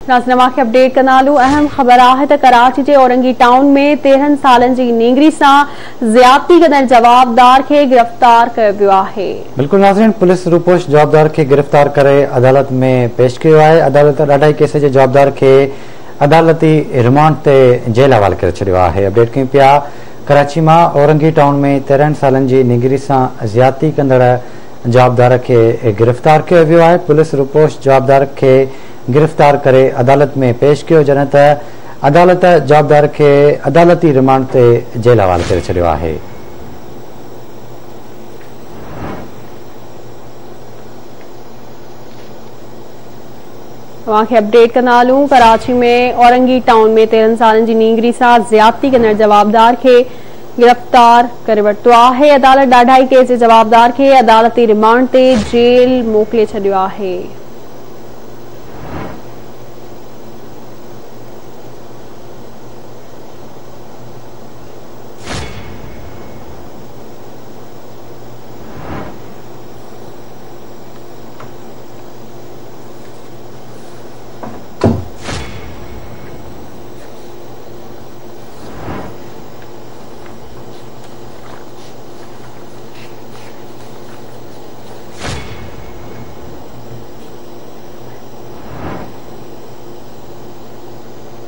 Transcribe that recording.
नाज़रीन खे अपडेट कंदालू। अहम ख़बर आहे त कराची जे औरंगी टाउन में 13 सालनि जी नींगरी सां ज़्यादती कंदड़ जवाबदार खे गिरफ़्तार कयो वियो आहे। बिल्कुल नाज़रीन, पुलिस रूपोश जवाबदार खे गिरफ़्तार करे अदालत में पेश कयो आहे। अदालत ॾाढाई केस जे जवाबदार खे अदालती रिमांड ते जेल हवाले करे छॾियो आहे। अपडेट कयूं पिया, कराची मां औरंगी टाउन में 13 सालनि जी नींगरी सां ज़्यादती कंदड़ जवाबदार खे गिरफ़्तार कयो वियो आहे। पुलिस रूपोश जवाबदार खे गिरफ़्तार करे अदालत में पेश कयो, जॾहिं त अदालत जवाबदार खे अदालती रिमांड ते जेल हवाले करे छॾियो आहे। तव्हांखे अपडेट कंदालूं। कराची में औरंगी टाउन में 13 सालनि जी नींगरी सां ज़्यादती कंदड़ जवाबदार खे गिरफ़्तार करे वरितो आहे। अदालत ॾाढाई केस जे जवाबदार खे अदालती रिमांड ते जेल मोकिले छॾियो आहे।